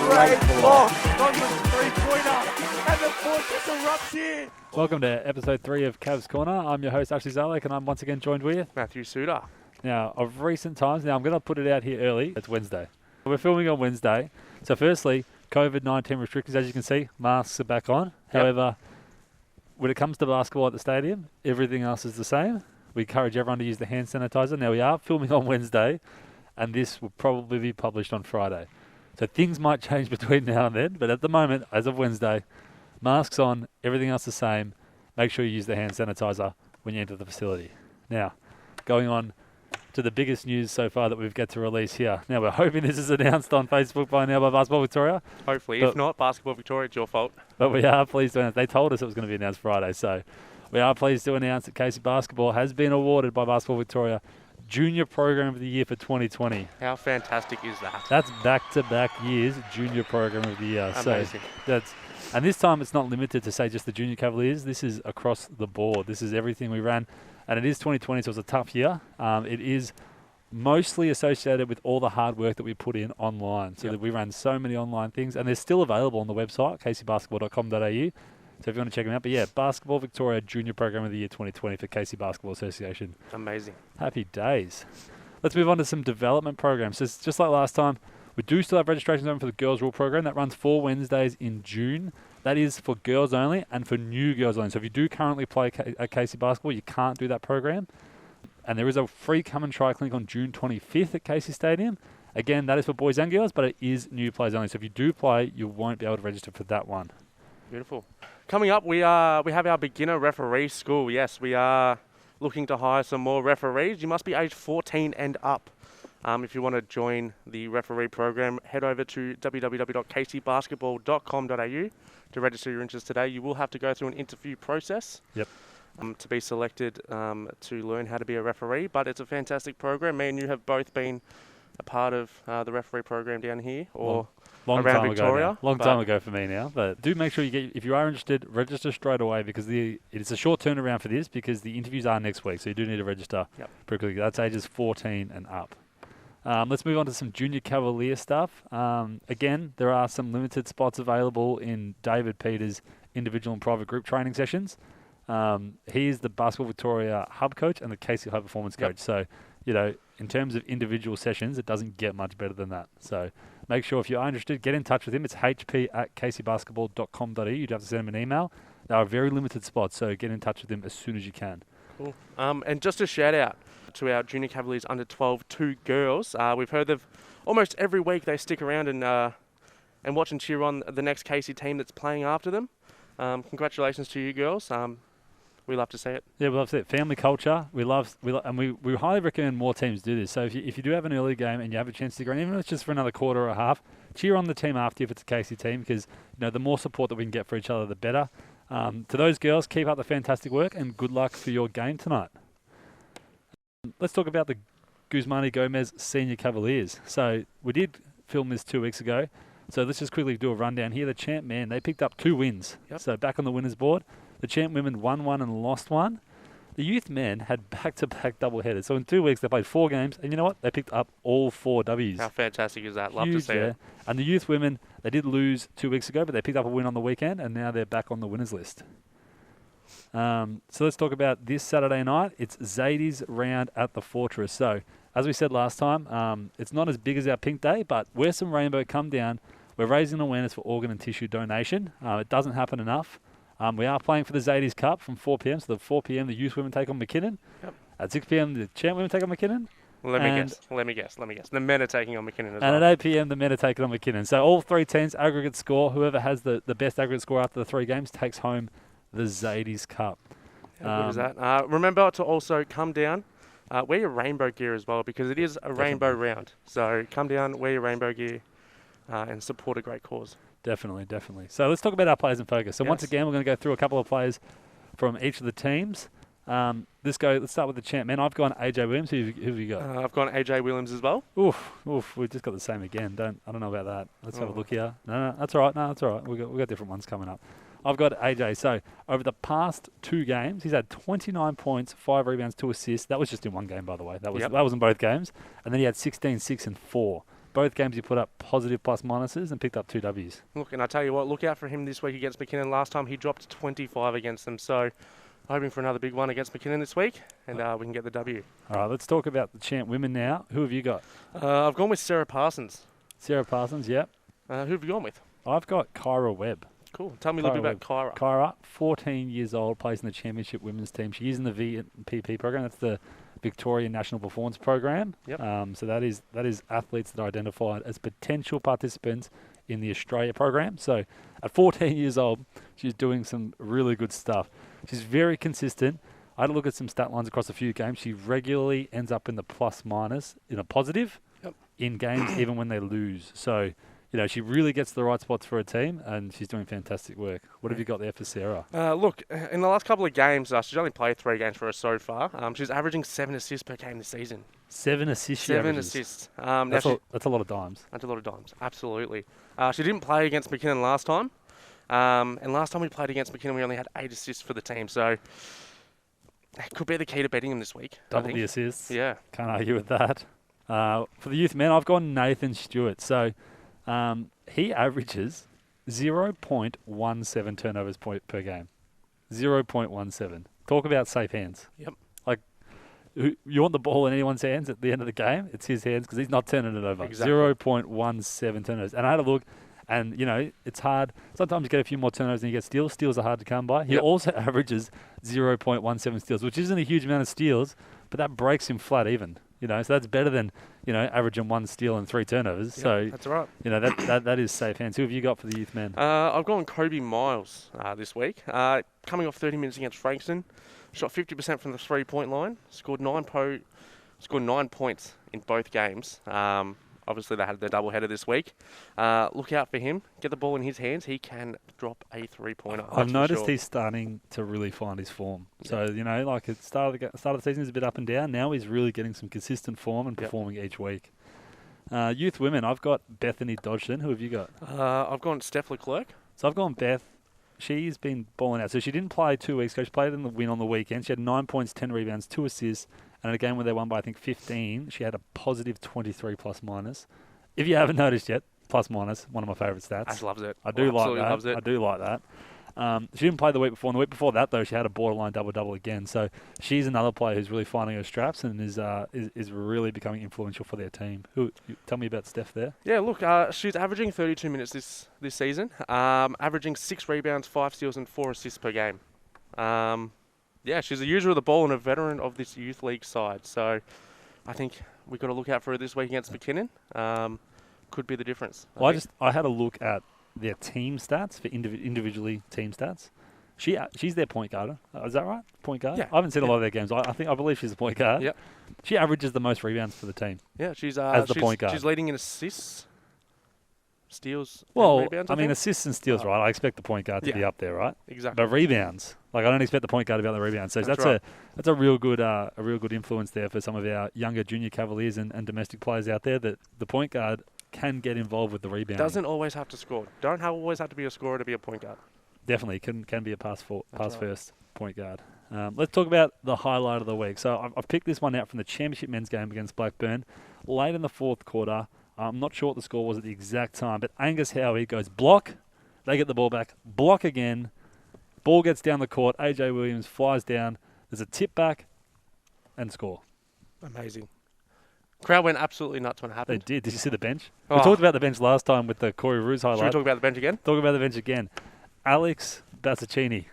great block on the three-pointer, and the fortress erupts here. Welcome to episode 3 of Cavs Corner. I'm your host, Ashley Zalek, and I'm once again joined with Matthew Suter. Now, of recent times, I'm going to put it out here early. It's Wednesday. We're filming on Wednesday. So firstly, COVID-19 restrictions, as you can see, masks are back on. Yep. However, when it comes to basketball at the stadium, everything else is the same. We encourage everyone to use the hand sanitizer. Now, we are filming on Wednesday, and this will probably be published on Friday. So things might change between now and then, but at the moment, as of Wednesday, masks on, everything else the same. Make sure you use the hand sanitizer when you enter the facility. Now, going on to the biggest news so far that we've got to release here. Now, we're hoping this is announced on Facebook by now by Basketball Victoria. Hopefully. But if not, Basketball Victoria, it's your fault. But we are pleased to announce. They told us it was going to be announced Friday. So we are pleased to announce that Casey Basketball has been awarded by Basketball Victoria Junior Program of the Year for 2020. How fantastic is that? That's back-to-back years Junior Program of the Year. Amazing. So and this time it's not limited to, say, just the Junior Cavaliers. This is across the board. This is everything we ran. And it is 2020, so it's a tough year. It is mostly associated with all the hard work that we put in online. So that we ran so many online things, and they're still available on the website, kcbasketball.com.au. So if you want to check them out. But yeah, Basketball Victoria Junior Program of the Year 2020 for Casey Basketball Association. Amazing. Happy days. Let's move on to some development programs. So it's just like last time, we do still have registrations open for the Girls Rule program. That runs 4 Wednesdays in June. That is for girls only and for new girls only. So if you do currently play at Casey Basketball, you can't do that program. And there is a free come and try clinic on June 25th at Casey Stadium. Again, that is for boys and girls, but it is new players only. So if you do play, you won't be able to register for that one. Beautiful. Coming up, we have our beginner referee school. Yes, we are looking to hire some more referees. You must be age 14 and up. If you want to join the referee program, head over to www.kcbasketball.com.au to register your interest today. You will have to go through an interview process. Yep. To be selected to learn how to be a referee, but it's a fantastic program. Me and you have both been a part of the referee program down here Long around time Victoria. Ago now. Long time ago for me now. But do make sure if you are interested, register straight away, because it's a short turnaround for this, because the interviews are next week, so you do need to register pretty quickly. That's ages 14 and up. Let's move on to some Junior Cavalier stuff. Again, there are some limited spots available in David Peters' individual and private group training sessions. He is the Basketball Victoria hub coach and the Casey High Performance coach. So, in terms of individual sessions, it doesn't get much better than that. So make sure if you are interested, get in touch with him. It's hp@kcbasketball.com.au. You'd have to send him an email. There are very limited spots, so get in touch with him as soon as you can. Cool. And just a shout out to our Junior Cavaliers under 12 2 girls. We've heard of almost every week they stick around and watch and cheer on the next Casey team that's playing after them. Congratulations to you girls. We love to see it. Yeah, we love to see it. Family culture. We highly recommend more teams do this. So if you do have an early game and you have a chance to go, even if it's just for another quarter or a half, cheer on the team after if it's a Casey team, because the more support that we can get for each other, the better. To those girls, keep up the fantastic work and good luck for your game tonight. Let's talk about the Guzmani Gomez Senior Cavaliers. So we did film this 2 weeks ago. So let's just quickly do a rundown here. The champ men, they picked up 2 wins. Yep. So back on the winners board. The champ women won 1 and lost 1. The youth men had back-to-back double-headers. So in 2 weeks, they played 4 games. And you know what? They picked up all 4 Ws. How fantastic is that? Love to see it. And the youth women, they did lose 2 weeks ago, but they picked up a win on the weekend, and now they're back on the winners list. So let's talk about this Saturday night. It's Zadie's round at the Fortress. So as we said last time, it's not as big as our Pink Day, but where some rainbow come down, we're raising awareness for organ and tissue donation. It doesn't happen enough. We are playing for the Zadie's Cup from 4 p.m. So at 4 p.m. the youth women take on McKinnon. Yep. At 6 p.m. the champ women take on McKinnon. Let me guess. The men are taking on McKinnon as well. And at 8 p.m. the men are taking on McKinnon. So all 3 teams, aggregate score. Whoever has the best aggregate score after the 3 games takes home the Zadie's Cup. How good is that? Remember to also come down, wear your rainbow gear as well, because it is a rainbow round. So come down, wear your rainbow gear, and support a great cause. Definitely. So let's talk about our players in focus. So once again, we're going to go through a couple of players from each of the teams. Let's start with the champ. Man, I've gone AJ Williams. Who have you got? I've gone AJ Williams as well. Oof. We've just got the same again. I don't know about that. Let's have a look here. No, that's all right. We've got different ones coming up. I've got AJ. So over the past 2 games, he's had 29 points, 5 rebounds, 2 assists. That was just in 1 game, by the way. That was in both games. And then he had 16, 6, and 4. Both games he put up positive plus minuses and picked up 2 Ws. Look, and I tell you what, look out for him this week against McKinnon. Last time he dropped 25 against them, so hoping for another big one against McKinnon this week, and we can get the W. All right, let's talk about the champ women now. Who have you got? I've gone with Sarah Parsons. Sarah Parsons, yep. Who have you gone with? I've got Kyra Webb. Cool. Tell me a little bit about Kyra. Kyra, 14 years old, plays in the championship women's team. She is in the VPP program. That's the Victoria National Performance Program. Yep. So that is athletes that are identified as potential participants in the Australia program. So at 14 years old, she's doing some really good stuff. She's very consistent. I had a look at some stat lines across a few games. She regularly ends up in the plus minus in a positive in games, even when they lose. So, she really gets the right spots for a team, and she's doing fantastic work. What have you got there for Sarah? Look, in the last couple of games, she's only played 3 games for us so far. She's averaging 7 assists per game this season. 7 assists. 7 assists. That's a lot of dimes. That's a lot of dimes, absolutely. She didn't play against McKinnon last time. And last time we played against McKinnon, we only had 8 assists for the team. So it could be the key to beating him this week. Double the assists. Yeah. Can't argue with that. For the youth men, I've gone Nathan Stewart. So he averages 0.17 turnovers per game. 0.17. Talk about safe hands. Yep. Like, you want the ball in anyone's hands at the end of the game, it's his hands because he's not turning it over. Exactly. 0.17 turnovers. And I had a look, and, it's hard. Sometimes you get a few more turnovers than you get steals. Steals are hard to come by. He also averages 0.17 steals, which isn't a huge amount of steals, but that breaks him flat even. So that's better than, averaging 1 steal and 3 turnovers. Yep, so that's right. That is safe hands. Who have you got for the youth men? I've gone Kobe Miles this week. Coming off 30 minutes against Frankston, shot 50% from the 3-point line, scored 9 points in both games. Obviously, they had their doubleheader this week. Look out for him. Get the ball in his hands. He can drop a 3-pointer. I've noticed he's starting to really find his form. Yeah. So, like at the start of the season, he's a bit up and down. Now he's really getting some consistent form and performing each week. Youth women, I've got Bethany Dodgson. Who have you got? I've gone Steph Leclerc. So I've gone Beth. She's been balling out. So she didn't play 2 weeks ago. She played in the win on the weekend. She had 9 points, 10 rebounds, 2 assists. And in a game where they won by, I think, 15, she had a positive 23 plus minus. If you haven't noticed yet, plus minus, one of my favourite stats. Ash loves it. I do like that. I do like that. She didn't play the week before. And the week before that, though, she had a borderline double-double again. So she's another player who's really finding her straps and is really becoming influential for their team. Tell me about Steph there. Yeah, look, she's averaging 32 minutes this season, averaging 6 rebounds, 5 steals, and 4 assists per game. She's a user of the ball and a veteran of this youth league side. So I think we've got to look out for her this week against McKinnon. Could be the difference. I had a look at their team stats for individually team stats. She's their point guard. Is that right? Point guard? Yeah. I haven't seen a lot of their games. I believe she's a point guard. Yep. She averages the most rebounds for the team. Yeah, she's the point guard. She's leading in assists, steals, well, and rebounds. assists and steals, right? I expect the point guard to be up there, right? Exactly. But rebounds, I don't expect the point guard to be on the rebounds. So that's a real good influence there for some of our younger junior Cavaliers and domestic players out there. That the point guard can get involved with the rebound. Doesn't always have to score. Don't always have to be a scorer to be a point guard. Definitely can be a pass first point guard. Let's talk about the highlight of the week. So I've picked this one out from the championship men's game against Blackburn. Late in the 4th quarter, I'm not sure what the score was at the exact time, but Angus Howie goes block. They get the ball back. Block again. Ball gets down the court. AJ Williams flies down. There's a tip back and score. Amazing. Crowd went absolutely nuts when it happened. They did. Did you see the bench? We talked about the bench last time with the Corey Roos highlight. Should we talk about the bench again? Talk about the bench again. Alex Bassicini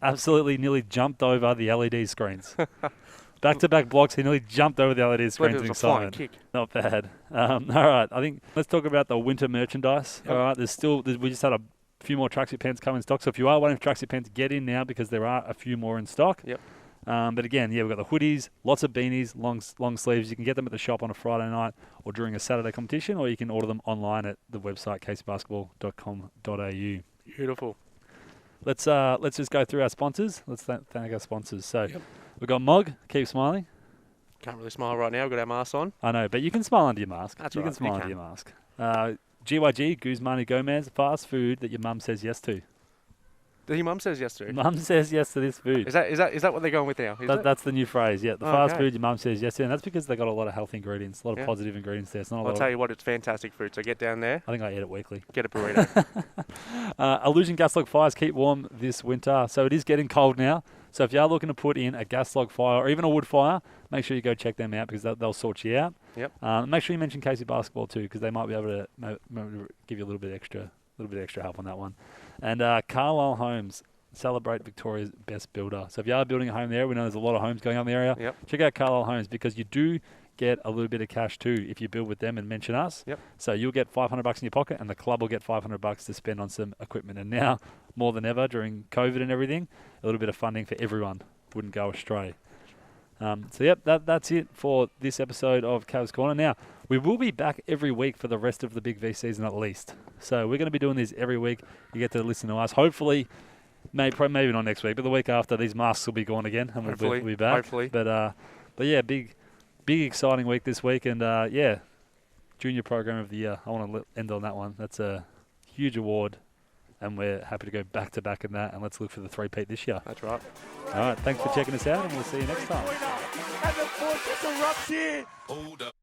absolutely nearly jumped over the LED screens. Back-to-back blocks, he nearly jumped over the LED screens in excitement. Kick. Not bad. All right, I think let's talk about the winter merchandise. Yep. All right, we just had a few more tracksuit pants come in stock. So if you are waiting for tracksuit pants, get in now because there are a few more in stock. Yep. But again, we've got the hoodies, lots of beanies, long sleeves. You can get them at the shop on a Friday night or during a Saturday competition, or you can order them online at the website kcbasketball.com.au. Beautiful. Let's just go through our sponsors. Let's thank our sponsors. So we've got Mog, keep smiling. Can't really smile right now. We've got our masks on. I know, but you can smile under your mask. That's you right. can smile under your mask. GYG, Guzmani Gomez, fast food that your mum says yes to. Your mum says yes to. Mum says yes to this food. Is that what they're going with now? Is it? That's the new phrase, yeah. The fast Okay. food your mum says yes to, and that's because they got a lot of health ingredients, a lot of Yeah. positive ingredients there. It's not a I'll lot tell of, you what, it's fantastic food. So get down there, I think I eat it weekly. get a burrito. Illusion gas log fires keep warm this winter, so it is getting cold now. So if you are looking to put in a gas log fire or even a wood fire, make sure you go check them out because they'll sort you out. Yep. Make sure you mention Casey Basketball too because they might be able to give you a little bit extra help on that one. And Carlisle Homes celebrate Victoria's best builder. So if you are building a home there, we know there's a lot of homes going on in the area. Yep. Check out Carlisle Homes because you do get a little bit of cash too if you build with them and mention us. Yep. So you'll get $500 in your pocket and the club will get $500 to spend on some equipment. And now, more than ever during COVID and everything, a little bit of funding for everyone wouldn't go astray. That's it for this episode of Cavs Corner. Now, we will be back every week for the rest of the Big V season at least. So we're going to be doing this every week. You get to listen to us. Hopefully, maybe not next week, but the week after, these masks will be gone again and we'll be back. Hopefully. But yeah, big exciting week this week. And Junior Program of the Year. I want to end on that one. That's a huge award. And we're happy to go back to back in that. And let's look for the three-peat this year. That's right. All right. Thanks for checking us out, and we'll see you next time. And the fortress erupts here. Hold up.